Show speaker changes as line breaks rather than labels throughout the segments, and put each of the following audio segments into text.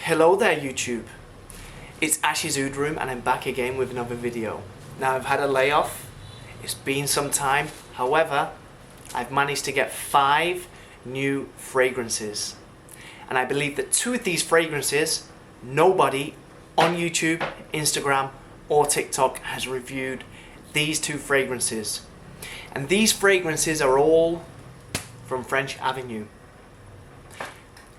Hello there YouTube, it's Ash's Oud Room and I'm back again with another video. Now I've had a layoff, it's been some time, however I've managed to get 5 new fragrances and I believe that 2 of these fragrances nobody on YouTube, Instagram or TikTok has reviewed these 2 fragrances, and these fragrances are all from French Avenue.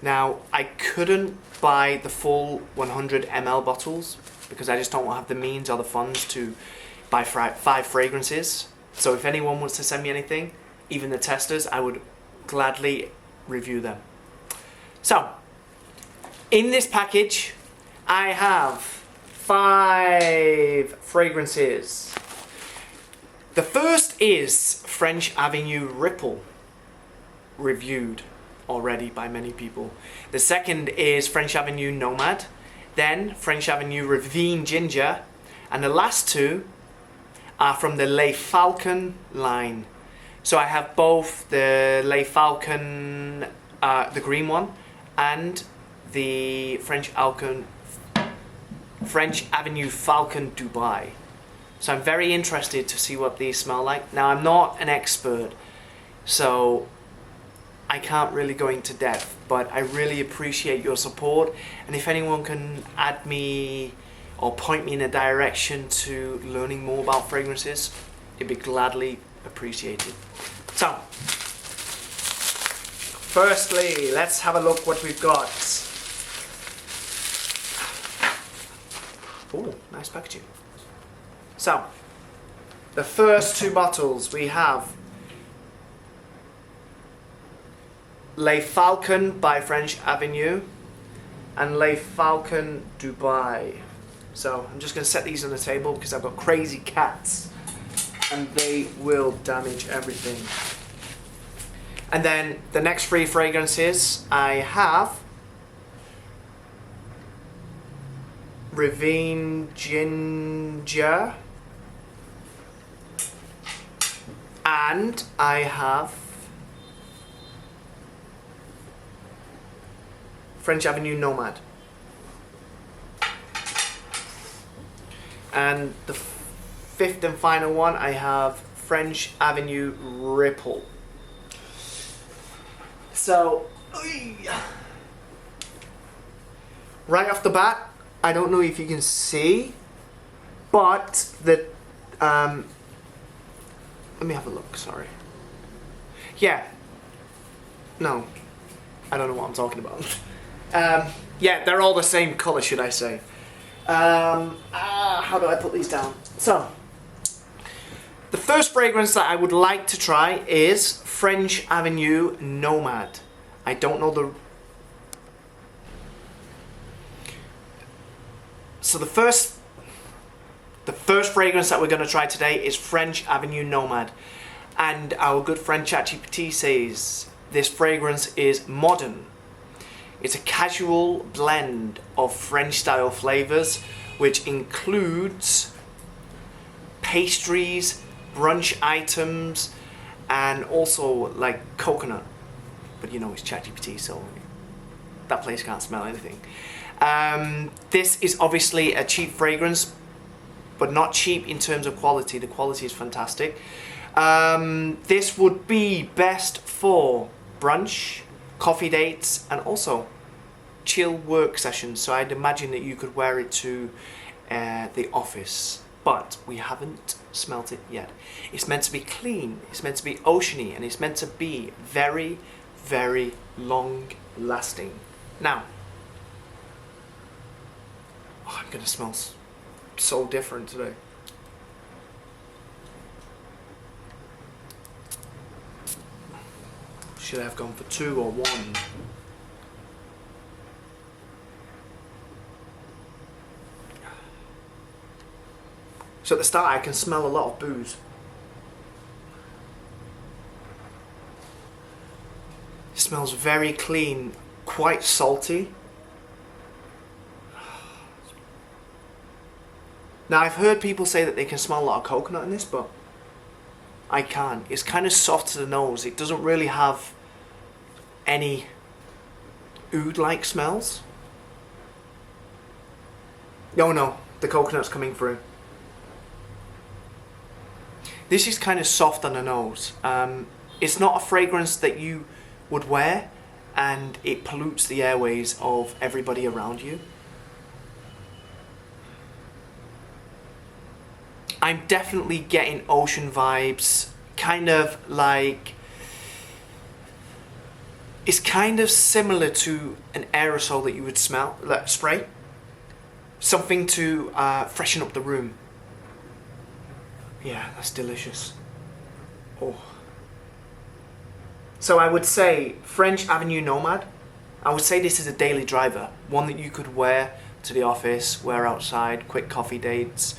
Now I couldn't buy the full 100 ml bottles because I just don't have the means or the funds to buy 5 fragrances. So if anyone wants to send me anything, even the testers, I would gladly review them. So in this package I have 5 fragrances. The first is French Avenue Ripple, reviewed already by many people. The second is French Avenue Nomad, then French Avenue Ravine Ginger, and the last 2 are from the Les Falcon line. So I have both the Les Falcon, the green one, and the French Avenue Falcon Dubai. So I'm very interested to see what these smell like. Now I'm not an expert, so I can't really go into depth, but I really appreciate your support, and if anyone can add me or point me in a direction to learning more about fragrances, it'd be gladly appreciated. So firstly, let's have a look what we've got. Oh, nice packaging. So the first 2 bottles we have Les Falcon by French Avenue and Les Falcon Dubai. So I'm just going to set these on the table because I've got crazy cats and they will damage everything. And then the next 3 fragrances I have Ravine Ginger, and I have French Avenue Nomad. And the 5th and final one I have French Avenue Ripple. So right off the bat, I don't know if you can see, but the let me have a look, sorry. Yeah, no, I don't know what I'm talking about. Yeah, they're all the same colour, should I say. How do I put these down? So, the first fragrance that I would like to try is French Avenue Nomad. I don't know the... So the first fragrance that we're going to try today is French Avenue Nomad. And our good friend ChatGPT says this fragrance is modern. It's a casual blend of French style flavors, which includes pastries, brunch items, and also like coconut. But you know it's ChatGPT, so that place can't smell anything. This is obviously a cheap fragrance, but not cheap in terms of quality. The quality is fantastic. This would be best for brunch, coffee dates, and also chill work sessions. So I'd imagine that you could wear it to the office, but we haven't smelt it yet. It's meant to be clean, it's meant to be oceany, and it's meant to be very, very long lasting. Now, oh, I'm gonna smell so different today. Should I have gone for 2 or 1? So at the start I can smell a lot of booze. It smells very clean, quite salty. Now I've heard people say that they can smell a lot of coconut in this, but I can't. It's kind of soft to the nose. It doesn't really have any oud-like smells. No, the coconut's coming through. This is kind of soft on the nose. It's not a fragrance that you would wear, and it pollutes the airways of everybody around you. I'm definitely getting ocean vibes, kind of like, it's kind of similar to an aerosol that you would smell, like spray. Something to freshen up the room. Yeah, that's delicious. Oh. So I would say French Avenue Nomad. I would say this is a daily driver, one that you could wear to the office, wear outside, quick coffee dates.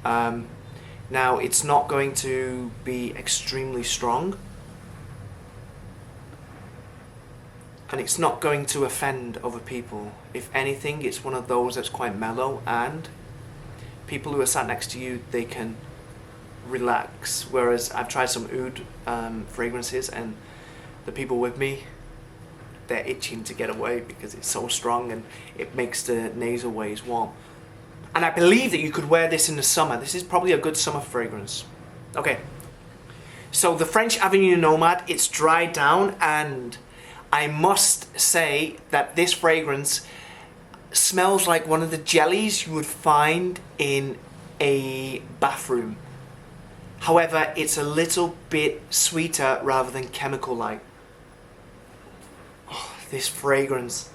Now it's not going to be extremely strong, and it's not going to offend other people. If anything, it's one of those that's quite mellow, and people who are sat next to you, they can relax. Whereas I've tried some oud fragrances, and the people with me, they're itching to get away because it's so strong and it makes the nasal ways warm. And I believe that you could wear this in the summer. This is probably a good summer fragrance. Okay, so the French Avenue Nomad, it's dried down, and I must say that this fragrance smells like one of the jellies you would find in a bathroom. However, it's a little bit sweeter rather than chemical-like. Oh, this fragrance.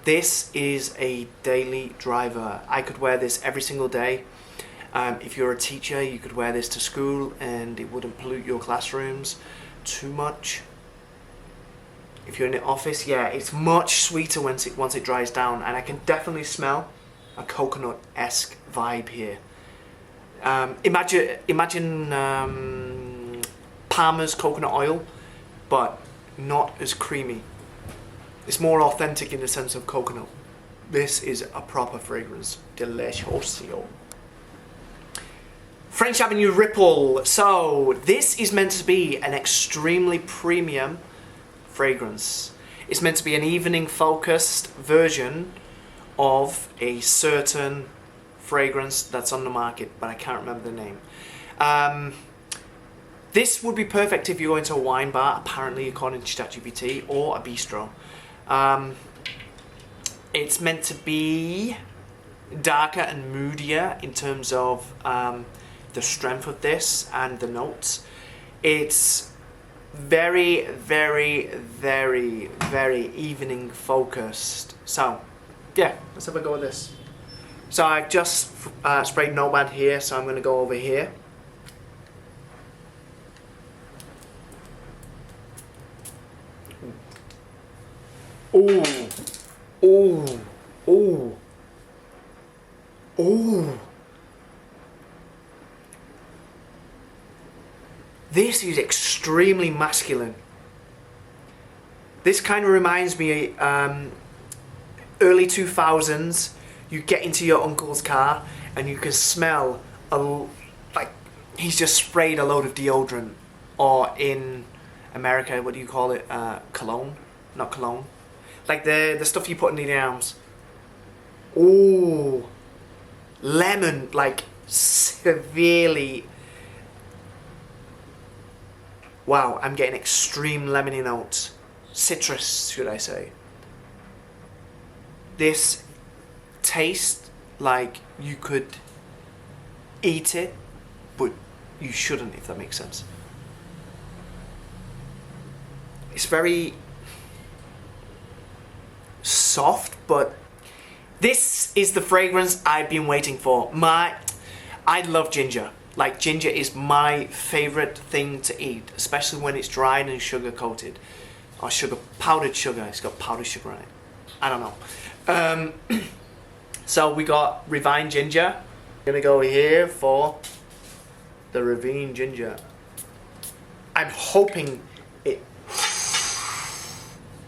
This is a daily driver. I could wear this every single day. If you're a teacher, you could wear this to school and it wouldn't pollute your classrooms too much. If you're in the office, yeah, it's much sweeter once it dries down, and I can definitely smell a coconut-esque vibe here. Imagine Palmer's coconut oil, but not as creamy. It's more authentic in the sense of coconut. This is a proper fragrance. Delicioso. French Avenue Ripple. So this is meant to be an extremely premium fragrance. It's meant to be an evening focused version of a certain fragrance that's on the market, but I can't remember the name. This would be perfect if you're going to a wine bar, apparently according to ChatGPT, or a bistro. It's meant to be darker and moodier in terms of the strength of this and the notes. It's very, very, very, very evening focused. So, yeah, let's have a go with this. So I've just sprayed Nomad here, so I'm going to go over here. Ooh, ooh, ooh, ooh. This is extremely masculine. This kind of reminds me, early 2000s, you get into your uncle's car and you can smell like he's just sprayed a load of deodorant, or in America, what do you call it? Cologne? Not cologne. Like the stuff you put in the arms. Ooh, lemon, like severely. Wow, I'm getting extreme lemony notes. Citrus, should I say. This tastes like you could eat it, but you shouldn't, if that makes sense. It's very soft, but this is the fragrance I've been waiting for. I love ginger. Like, ginger is my favorite thing to eat, especially when it's dried and sugar coated, or powdered sugar. It's got powdered sugar in it. I don't know. So we got Ravine Ginger. I'm gonna go here for the Ravine Ginger. I'm hoping it.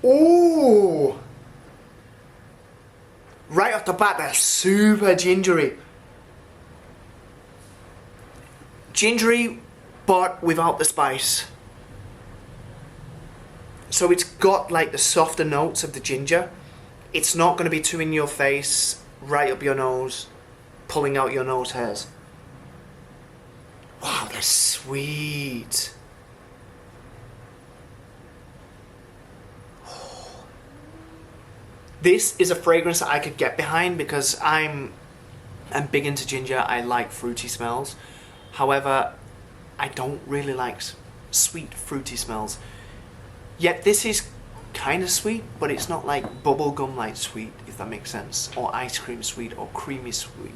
Ooh! Right off the bat, that's super gingery. Gingery, but without the spice. So it's got like the softer notes of the ginger. It's not going to be too in your face, right up your nose. pulling out your nose hairs. Wow, they're sweet. This is a fragrance that I could get behind because I'm big into ginger. I like fruity smells. However, I don't really like sweet fruity smells. Yet this is kind of sweet, but it's not like bubblegum like sweet, if that makes sense, or ice cream sweet or creamy sweet.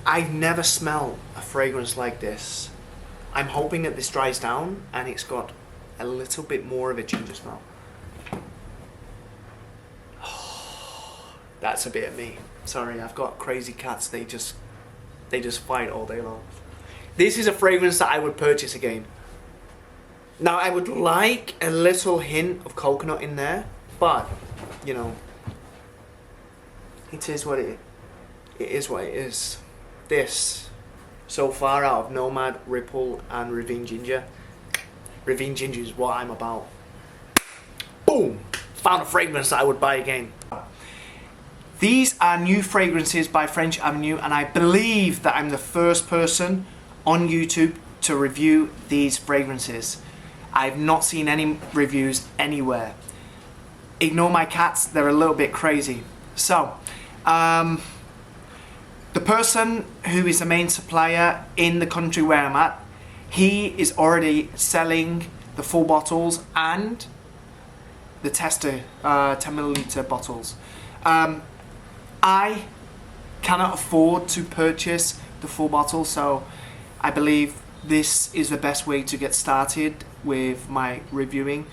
I've never smelled a fragrance like this. I'm hoping that this dries down and it's got a little bit more of a ginger smell. That's a bit of me. Sorry, I've got crazy cats. They just fight all day long. This is a fragrance that I would purchase again. Now, I would like a little hint of coconut in there, but you know, it is what it is. What it is. This, so far out of Nomad, Ripple, and Ravine Ginger. Ravine Ginger is what I'm about. Boom! Found a fragrance that I would buy again. These are new fragrances by French Avenue, and I believe that I'm the first person on YouTube to review these fragrances. I've not seen any reviews anywhere. Ignore my cats, they're a little bit crazy. So, the person who is the main supplier in the country where I'm at, he is already selling the full bottles and the tester 10ml bottles. I cannot afford to purchase the full bottle, so I believe this is the best way to get started with my reviewing.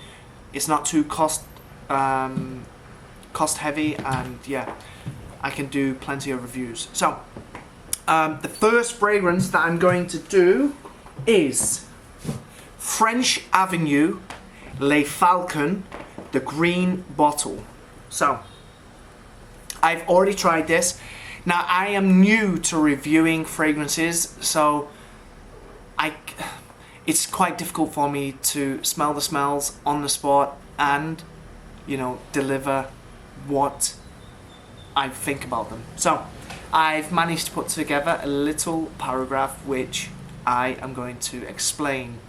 It's not too cost heavy, and yeah, I can do plenty of reviews. So the first fragrance that I'm going to do is French Avenue Le Falcon, the green bottle. So I've already tried this. Now, I am new to reviewing fragrances, so it's quite difficult for me to smell the smells on the spot and, you know, deliver what I think about them. So I've managed to put together a little paragraph which I am going to explain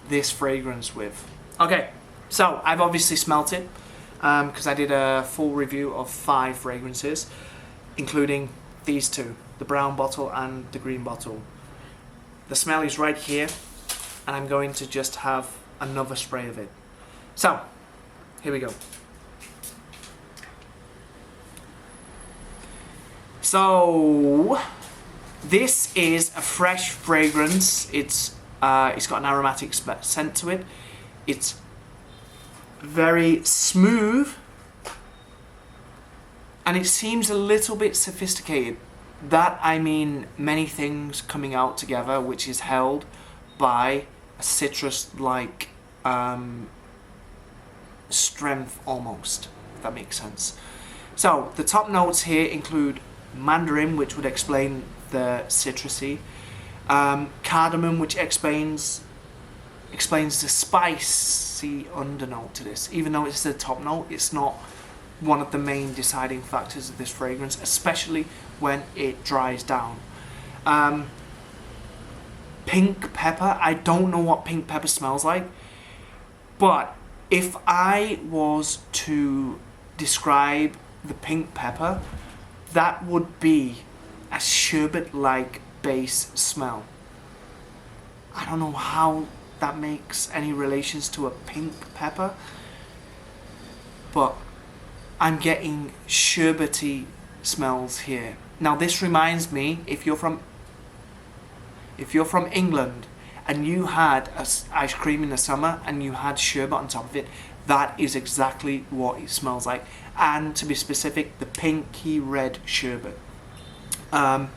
this fragrance with. Okay, so I've obviously smelt it because I did a full review of 5 fragrances, including these two, the brown bottle and the green bottle. The smell is right here, and I'm going to just have another spray of it. So, here we go. So, this is a fresh fragrance. It's got an aromatic scent to it. It's very smooth, and it seems a little bit sophisticated. That, I mean, many things coming out together, which is held by a citrus-like strength almost, if that makes sense. So the top notes here include mandarin, which would explain the citrusy, cardamom, which explains the spicy undernote to this. Even though it's the top note, it's not one of the main deciding factors of this fragrance, especially when it dries down. Pink pepper, I don't know what pink pepper smells like, but if I was to describe the pink pepper, that would be a sherbet-like base smell. I don't know how that makes any relations to a pink pepper, but I'm getting sherbety smells here. Now this reminds me, if you're from England and you had ice cream in the summer and you had sherbet on top of it, that is exactly what it smells like. And to be specific, the pinky red sherbet. I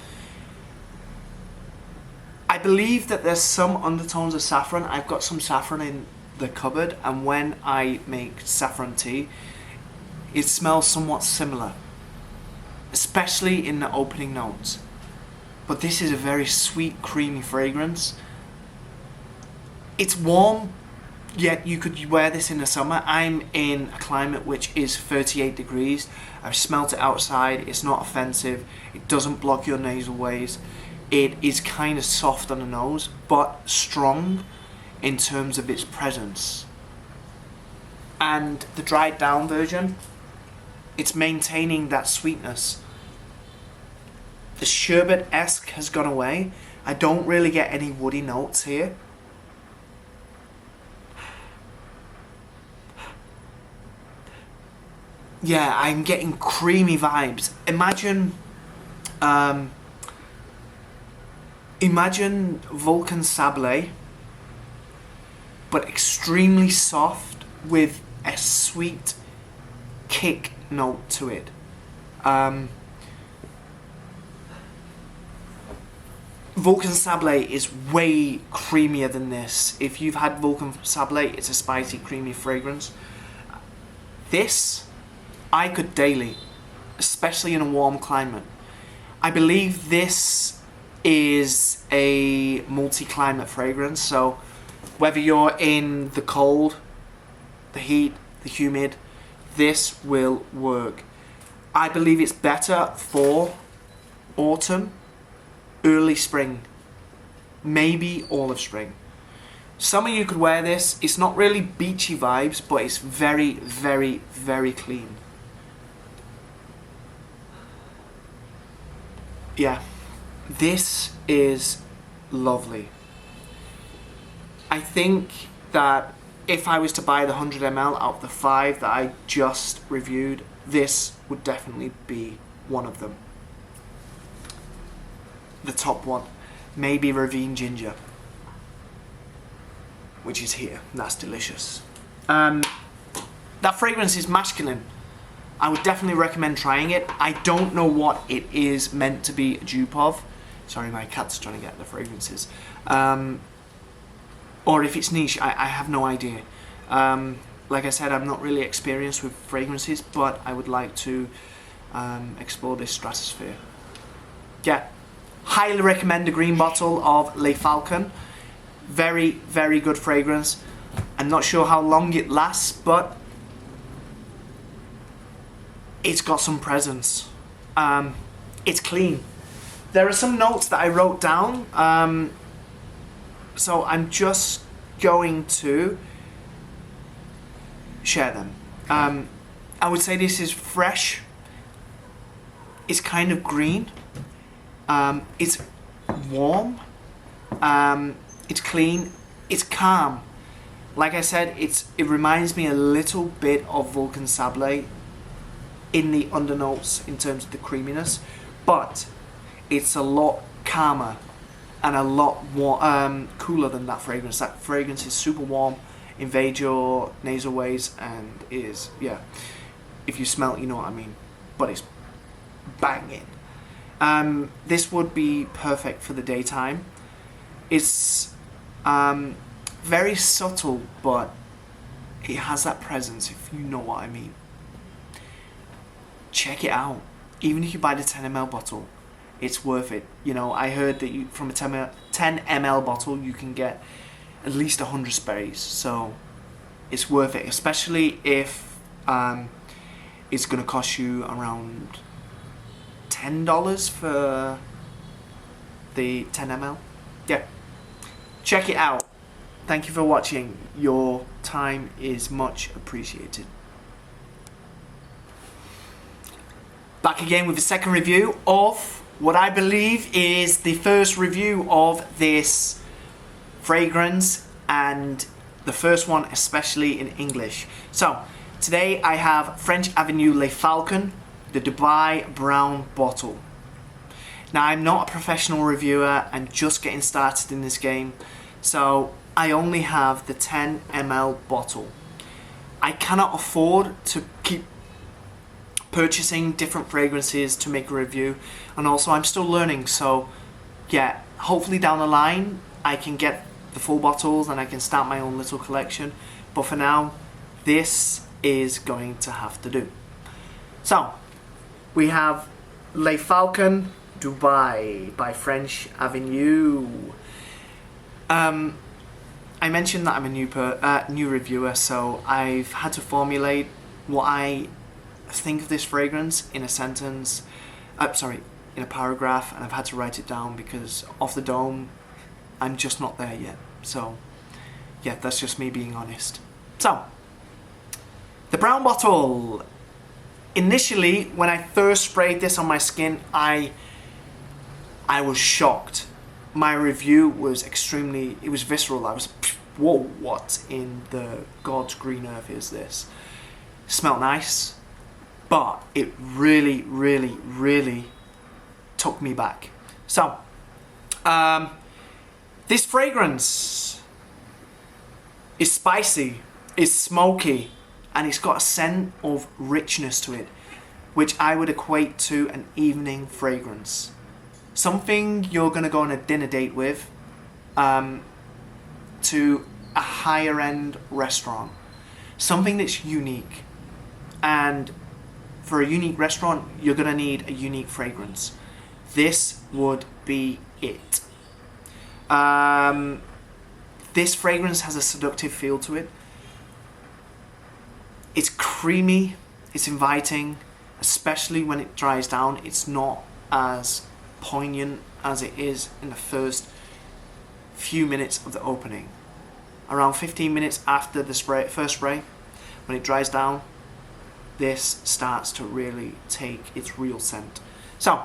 believe that there's some undertones of saffron. I've got some saffron in the cupboard, and when I make saffron tea, it smells somewhat similar, especially in the opening notes. But this is a very sweet, creamy fragrance. It's warm yet you could wear this in the summer. I'm in a climate which is 38 degrees. I've smelt it outside. It's not offensive. It doesn't block your nasal ways. It is kind of soft on the nose, but strong in terms of its presence. And the dried down version, it's maintaining that sweetness. The sherbet-esque has gone away. I don't really get any woody notes here. Yeah, I'm getting creamy vibes. Imagine Vulcan Sablé, but extremely soft with a sweet kick note to it. Vulcan Sablé is way creamier than this. If you've had Vulcan Sablé, it's a spicy, creamy fragrance. This, I could daily, especially in a warm climate. I believe this is a multi-climate fragrance, so whether you're in the cold, the heat, the humid, this will work. I believe it's better for autumn, early spring, maybe all of spring. Summer you could wear this. It's not really beachy vibes, but it's very, very, very clean. Yeah, this is lovely. I think that if I was to buy the 100 ml out of the 5 that I just reviewed, this would definitely be one of them. The top one, maybe Ravine Ginger, which is here. That's delicious. That fragrance is masculine. I would definitely recommend trying it. I don't know what it is meant to be a dupe of. Sorry, my cat's trying to get the fragrances. Or if it's niche, I have no idea. Like I said, I'm not really experienced with fragrances, but I would like to explore this stratosphere. Yeah, highly recommend the green bottle of Le Falcon. Very, very good fragrance. I'm not sure how long it lasts, but it's got some presence. It's clean. There are some notes that I wrote down, so I'm just going to share them. I would say this is fresh. It's kind of green. It's warm. It's clean. It's calm. Like I said, it reminds me a little bit of Vulcan Sablé in the undernotes in terms of the creaminess, but it's a lot calmer and a lot cooler than that fragrance. That fragrance is super warm, invade your nasal ways, and is, yeah, if you smell it, you know what I mean, but it's banging. This would be perfect for the daytime. It's very subtle, but it has that presence, if you know what I mean. Check it out. Even if you buy the 10 ml bottle, it's worth it. You know, I heard that from a 10 ml bottle you can get at least 100 sprays, so it's worth it, especially if it's going to cost you around $10 for the 10 ml. Yeah, check it out. Thank you for watching. Your time is much appreciated. Back again with the second review of what I believe is the first review of this fragrance, and the first one especially in English. So today I have French Avenue Le Falcon, the Dubai brown bottle. Now, I'm not a professional reviewer and just getting started in this game, so I only have the 10 ml bottle. I cannot afford to keep purchasing different fragrances to make a review, and also I'm still learning, so yeah, hopefully down the line I can get the full bottles and I can start my own little collection, but for now this is going to have to do. So we have Le Falcon Dubai by French Avenue. I I mentioned that I'm a new reviewer, so I've had to formulate what I think of this fragrance in a sentence, in a paragraph, and I've had to write it down because off the dome, I'm just not there yet. So, yeah, that's just me being honest. So, the brown bottle. Initially, when I first sprayed this on my skin, I was shocked. My review was it was visceral. I was, whoa, what in the God's green earth is this? Smelled nice, but it really, really, really took me back. So, this fragrance is spicy, is smoky, and it's got a scent of richness to it, which I would equate to an evening fragrance. Something you're going to go on a dinner date with, to a higher end restaurant. Something that's unique. And for a unique restaurant, you're going to need a unique fragrance. This would be it. This fragrance has a seductive feel to it. It's creamy, it's inviting, especially when it dries down. It's not as poignant as it is in the first few minutes of the opening. Around 15 minutes after the first spray, when it dries down, this starts to really take its real scent. So,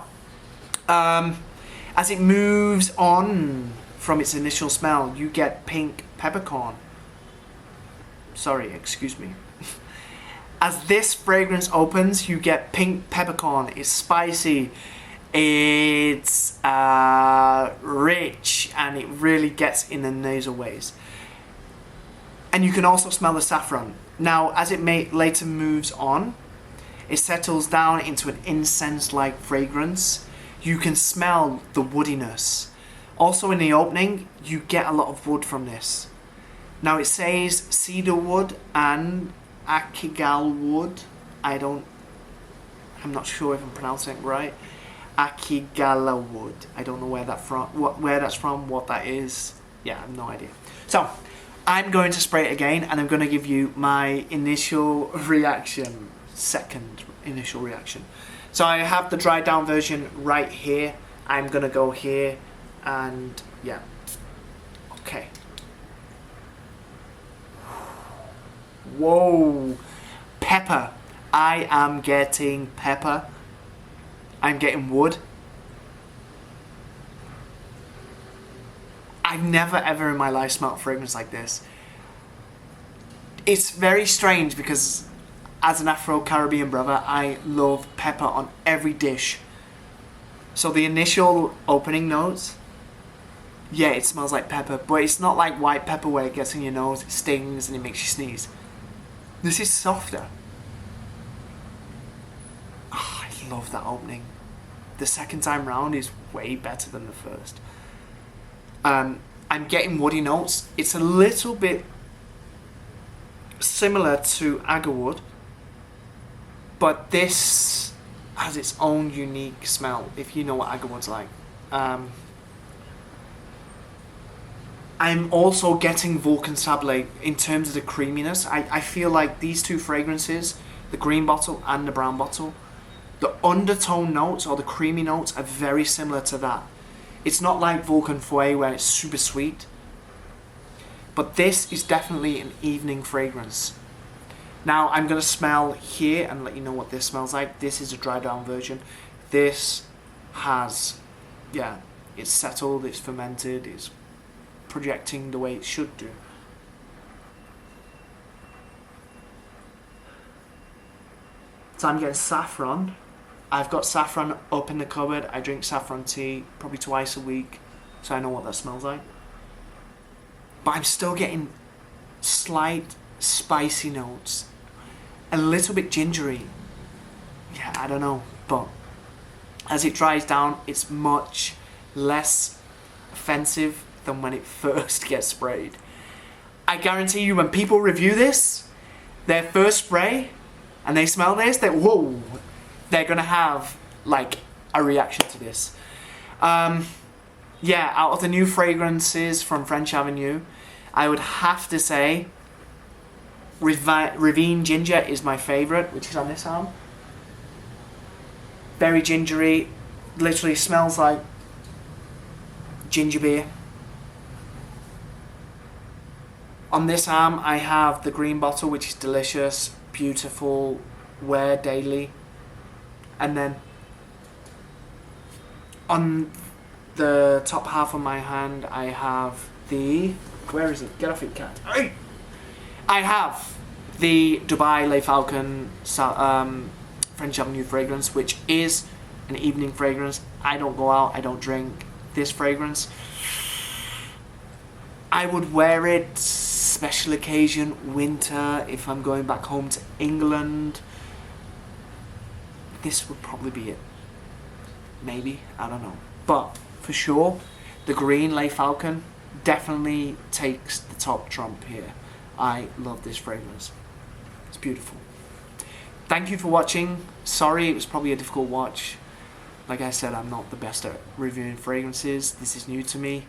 as it moves on from its initial smell, you get pink peppercorn. Sorry, excuse me. As this fragrance opens, you get pink peppercorn. It's spicy, it's rich, and it really gets in the nasal ways. And you can also smell the saffron. Now, as it later moves on, it settles down into an incense-like fragrance. You can smell the woodiness. Also in the opening, you get a lot of wood from this. Now it says cedar wood and Akigal wood. I'm not sure if I'm pronouncing it right. Akigala wood. I don't know where that's from, what that is. Yeah, I have no idea. So, I'm going to spray it again, and I'm going to give you my initial reaction, second initial reaction. So I have the dried down version right here. I'm going to go here, and yeah. Okay. Whoa, pepper. I am getting pepper. I'm getting wood. I've never ever in my life smelled fragrance like this. It's very strange because as an Afro-Caribbean brother, I love pepper on every dish. So the initial opening notes, yeah, it smells like pepper, but it's not like white pepper where it gets in your nose, it stings and it makes you sneeze. This is softer. Oh, I love that opening. The second time round is way better than the first. I'm getting woody notes. It's a little bit similar to agarwood, but this has its own unique smell, if you know what agarwood's like. I'm also getting Vulcan Sablé in terms of the creaminess. I feel like these two fragrances, the green bottle and the brown bottle, the undertone notes or the creamy notes are very similar to that. It's not like Vulcan Fouet where it's super sweet, but this is definitely an evening fragrance. Now I'm going to smell here and let you know what this smells like. This is a dry down version. This has, yeah, it's settled, it's fermented, it's projecting the way it should do. So I'm getting saffron. I've got saffron up in the cupboard. I drink saffron tea probably twice a week, so I know what that smells like. But I'm still getting slight spicy notes, a little bit gingery. Yeah, I don't know, but as it dries down, it's much less offensive than when it first gets sprayed. I guarantee you, when people review this, their first spray, and they smell this, they're gonna have like a reaction to this. Yeah, out of the new fragrances from French Avenue, I would have to say Ravine Ginger is my favourite, which is on this arm. Very gingery, literally smells like ginger beer. On this arm I have the green bottle, which is delicious, beautiful, wear daily. And then on the top half of my hand I have the, where is it? Get off it, cat. I have the Dubai Le Falcon French Avenue fragrance, which is an evening fragrance. I don't go out, I don't drink. This fragrance, I would wear it special occasion, winter, if I'm going back home to England. This would probably be it. Maybe, I don't know. But for sure, the green Le Falcon definitely takes the top trump here. I love this fragrance. It's beautiful. Thank you for watching. Sorry it was probably a difficult watch. Like I said, I'm not the best at reviewing fragrances. This is new to me.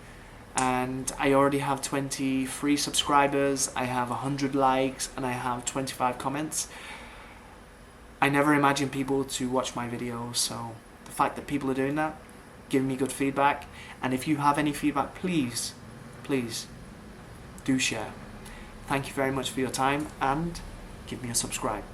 And I already have 23 subscribers, I have 100 likes, and I have 25 comments. I never imagined people to watch my videos, so the fact that people are doing that, giving me good feedback, and if you have any feedback, please do share. Thank you very much for your time, and give me a subscribe.